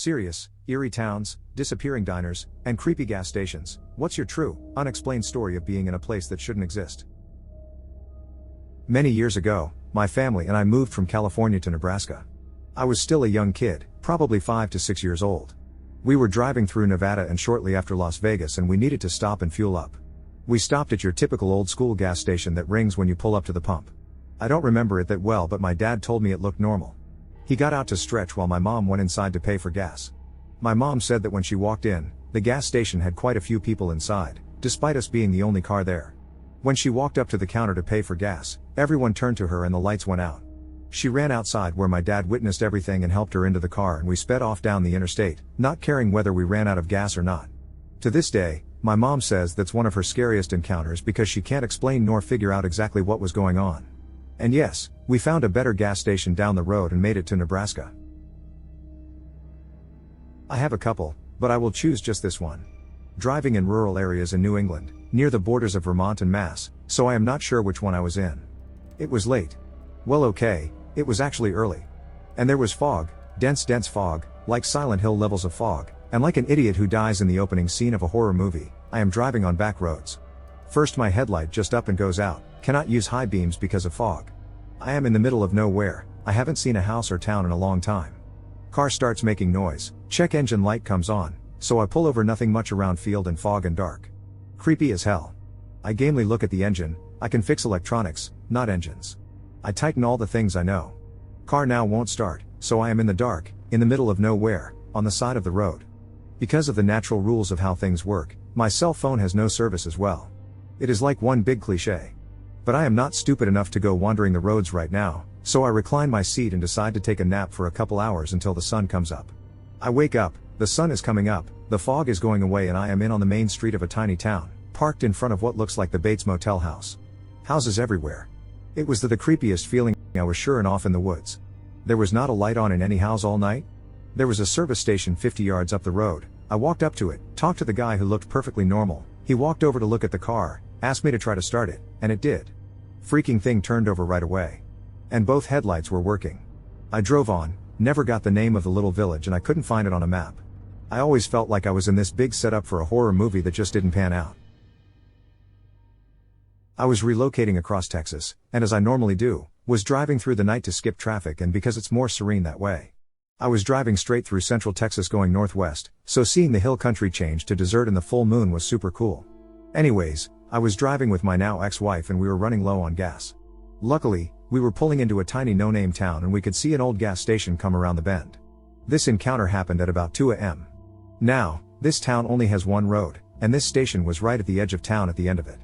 Serious, eerie towns, disappearing diners, and creepy gas stations. What's your true, unexplained story of being in a place that shouldn't exist? Many years ago, my family and I moved from California to Nebraska. I was still a young kid, probably 5 to 6 years old. We were driving through Nevada and shortly after Las Vegas, and we needed to stop and fuel up. We stopped at your typical old school gas station that rings when you pull up to the pump. I don't remember it that well, but my dad told me it looked normal. He got out to stretch while my mom went inside to pay for gas. My mom said that when she walked in, the gas station had quite a few people inside, despite us being the only car there. When she walked up to the counter to pay for gas, everyone turned to her and the lights went out. She ran outside where my dad witnessed everything and helped her into the car, and we sped off down the interstate, not caring whether we ran out of gas or not. To this day, my mom says that's one of her scariest encounters because she can't explain nor figure out exactly what was going on. And yes, we found a better gas station down the road and made it to Nebraska. I have a couple, but I will choose just this one. Driving in rural areas in New England, near the borders of Vermont and Mass, so I am not sure which one I was in. It was late. Well, okay, it was actually early. And there was fog, dense fog, like Silent Hill levels of fog, and like an idiot who dies in the opening scene of a horror movie, I am driving on back roads. First, my headlight just up and goes out, cannot use high beams because of fog. I am in the middle of nowhere, I haven't seen a house or town in a long time. Car starts making noise, check engine light comes on, so I pull over, nothing much around, field and fog and dark. Creepy as hell. I gamely look at the engine. I can fix electronics, not engines. I tighten all the things I know. Car now won't start, so I am in the dark, in the middle of nowhere, on the side of the road. Because of the natural rules of how things work, my cell phone has no service as well. It is like one big cliche. But I am not stupid enough to go wandering the roads right now, so I recline my seat and decide to take a nap for a couple hours until the sun comes up. I wake up, the sun is coming up, the fog is going away, and I am in on the main street of a tiny town, parked in front of what looks like the Bates Motel house. Houses everywhere. It was the creepiest feeling, I was sure, and off in the woods. There was not a light on in any house all night. There was a service station 50 yards up the road. I walked up to it, talked to the guy who looked perfectly normal. He walked over to look at the car, asked me to try to start it, and it did. Freaking thing turned over right away. And both headlights were working. I drove on, never got the name of the little village, and I couldn't find it on a map. I always felt like I was in this big setup for a horror movie that just didn't pan out. I was relocating across Texas, and as I normally do, was driving through the night to skip traffic, and because it's more serene that way. I was driving straight through central Texas going northwest, so seeing the hill country change to desert in the full moon was super cool. Anyways, I was driving with my now ex-wife and we were running low on gas. Luckily, we were pulling into a tiny no-name town and we could see an old gas station come around the bend. This encounter happened at about 2 a.m. Now, this town only has one road, and this station was right at the edge of town at the end of it.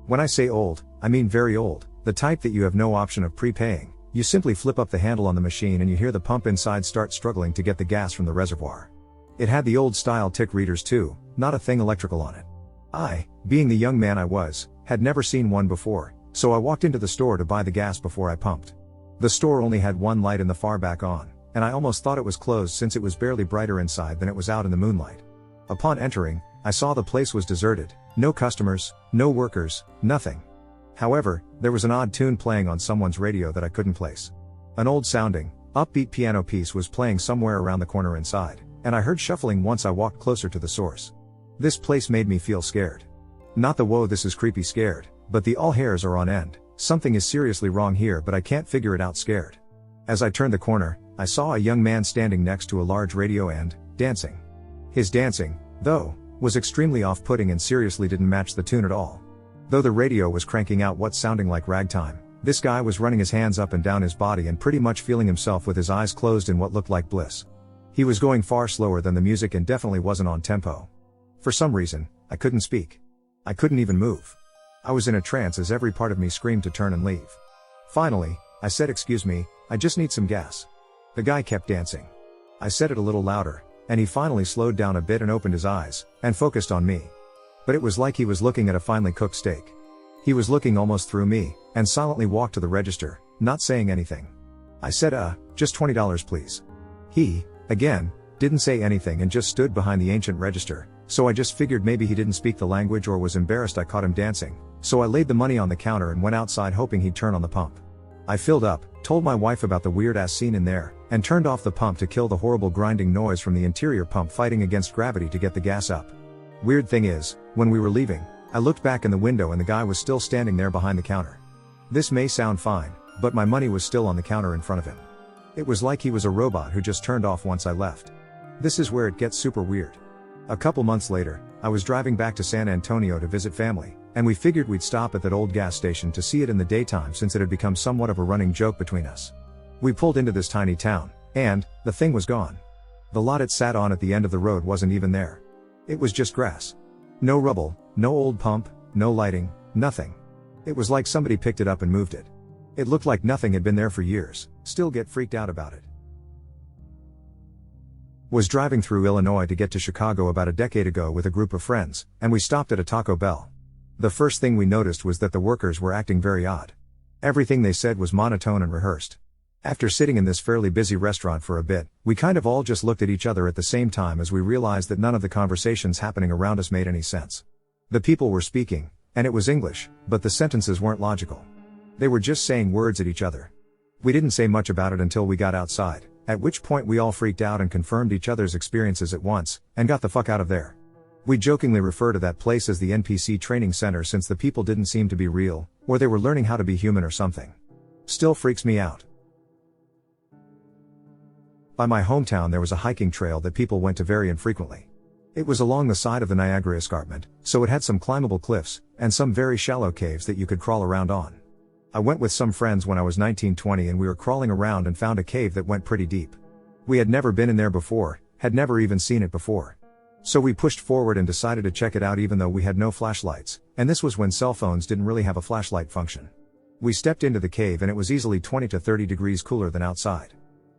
When I say old, I mean very old, the type that you have no option of prepaying. You simply flip up the handle on the machine and you hear the pump inside start struggling to get the gas from the reservoir. It had the old style tick readers too, not a thing electrical on it. I, being the young man I was, had never seen one before, so I walked into the store to buy the gas before I pumped. The store only had one light in the far back on, and I almost thought it was closed since it was barely brighter inside than it was out in the moonlight. Upon entering, I saw the place was deserted, no customers, no workers, nothing. However, there was an odd tune playing on someone's radio that I couldn't place. An old sounding, upbeat piano piece was playing somewhere around the corner inside, and I heard shuffling once I walked closer to the source. This place made me feel scared. Not the whoa this is creepy scared, but the all hairs are on end, something is seriously wrong here but I can't figure it out scared. As I turned the corner, I saw a young man standing next to a large radio and, dancing. His dancing, though, was extremely off-putting and seriously didn't match the tune at all. Though the radio was cranking out what's sounding like ragtime, this guy was running his hands up and down his body and pretty much feeling himself with his eyes closed in what looked like bliss. He was going far slower than the music and definitely wasn't on tempo. For some reason, I couldn't speak. I couldn't even move. I was in a trance as every part of me screamed to turn and leave. Finally, I said, "Excuse me, I just need some gas." The guy kept dancing. I said it a little louder, and he finally slowed down a bit and opened his eyes, and focused on me. But it was like he was looking at a finely cooked steak. He was looking almost through me, and silently walked to the register, not saying anything. I said, just $20 please. He, again, didn't say anything and just stood behind the ancient register, so I just figured maybe he didn't speak the language or was embarrassed I caught him dancing, so I laid the money on the counter and went outside hoping he'd turn on the pump. I filled up, told my wife about the weird ass scene in there, and turned off the pump to kill the horrible grinding noise from the interior pump fighting against gravity to get the gas up. Weird thing is, when we were leaving, I looked back in the window and the guy was still standing there behind the counter. This may sound fine, but my money was still on the counter in front of him. It was like he was a robot who just turned off once I left. This is where it gets super weird. A couple months later, I was driving back to San Antonio to visit family, and we figured we'd stop at that old gas station to see it in the daytime since it had become somewhat of a running joke between us. We pulled into this tiny town, and the thing was gone. The lot it sat on at the end of the road wasn't even there. It was just grass. No rubble, no old pump, no lighting, nothing. It was like somebody picked it up and moved it. It looked like nothing had been there for years. Still get freaked out about it. Was driving through Illinois to get to Chicago about a decade ago with a group of friends, and we stopped at a Taco Bell. The first thing we noticed was that the workers were acting very odd. Everything they said was monotone and rehearsed. After sitting in this fairly busy restaurant for a bit, we kind of all just looked at each other at the same time as we realized that none of the conversations happening around us made any sense. The people were speaking, and it was English, but the sentences weren't logical. They were just saying words at each other. We didn't say much about it until we got outside, at which point we all freaked out and confirmed each other's experiences at once, and got the fuck out of there. We jokingly refer to that place as the NPC training center since the people didn't seem to be real, or they were learning how to be human or something. Still freaks me out. By my hometown there was a hiking trail that people went to very infrequently. It was along the side of the Niagara Escarpment, so it had some climbable cliffs, and some very shallow caves that you could crawl around on. I went with some friends when I was 19-20 and we were crawling around and found a cave that went pretty deep. We had never been in there before, had never even seen it before. So we pushed forward and decided to check it out even though we had no flashlights, and this was when cell phones didn't really have a flashlight function. We stepped into the cave and it was easily 20 to 30 degrees cooler than outside.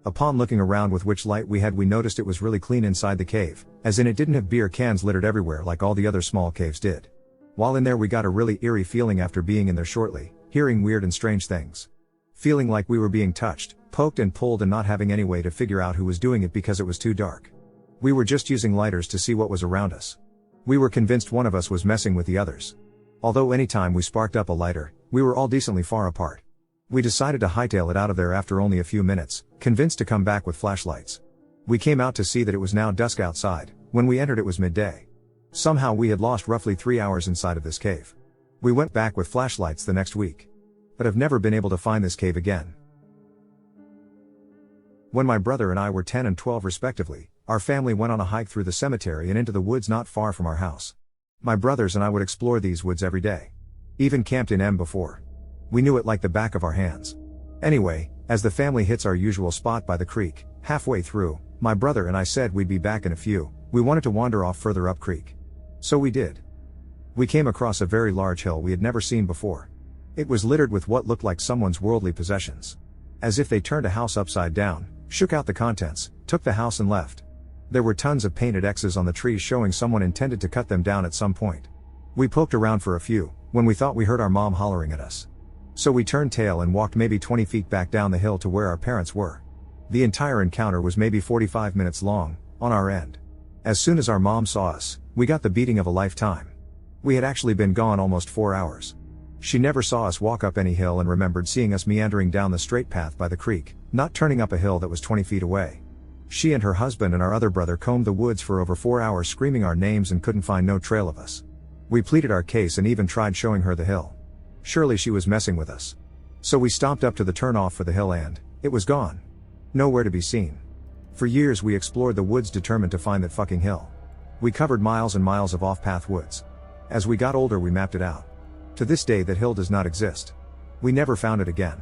Upon looking around with which light we had, we noticed it was really clean inside the cave, as in it didn't have beer cans littered everywhere like all the other small caves did. While in there we got a really eerie feeling after being in there shortly, hearing weird and strange things. Feeling like we were being touched, poked and pulled and not having any way to figure out who was doing it because it was too dark. We were just using lighters to see what was around us. We were convinced one of us was messing with the others. Although anytime we sparked up a lighter, we were all decently far apart. We decided to hightail it out of there after only a few minutes, convinced to come back with flashlights. We came out to see that it was now dusk outside. When we entered it was midday. Somehow we had lost roughly 3 hours inside of this cave. We went back with flashlights the next week. But have never been able to find this cave again. When my brother and I were 10 and 12 respectively, our family went on a hike through the cemetery and into the woods not far from our house. My brothers and I would explore these woods every day. Even camped in them before. We knew it like the back of our hands. Anyway, as the family hits our usual spot by the creek, halfway through, my brother and I said we'd be back in a few. We wanted to wander off further up creek. So we did. We came across a very large hill we had never seen before. It was littered with what looked like someone's worldly possessions. As if they turned a house upside down, shook out the contents, took the house and left. There were tons of painted X's on the trees showing someone intended to cut them down at some point. We poked around for a few, when we thought we heard our mom hollering at us. So we turned tail and walked maybe 20 feet back down the hill to where our parents were. The entire encounter was maybe 45 minutes long, on our end. As soon as our mom saw us, we got the beating of a lifetime. We had actually been gone almost 4 hours. She never saw us walk up any hill and remembered seeing us meandering down the straight path by the creek, not turning up a hill that was 20 feet away. She and her husband and our other brother combed the woods for over 4 hours screaming our names and couldn't find no trail of us. We pleaded our case and even tried showing her the hill. Surely she was messing with us. So we stomped up to the turnoff for the hill and it was gone. Nowhere to be seen. For years we explored the woods determined to find that fucking hill. We covered miles and miles of off-path woods. As we got older we mapped it out. To this day that hill does not exist. We never found it again.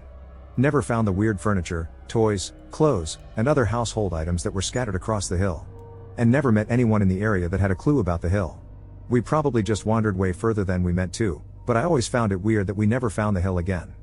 Never found the weird furniture, toys, clothes, and other household items that were scattered across the hill. And never met anyone in the area that had a clue about the hill. We probably just wandered way further than we meant to, but I always found it weird that we never found the hill again.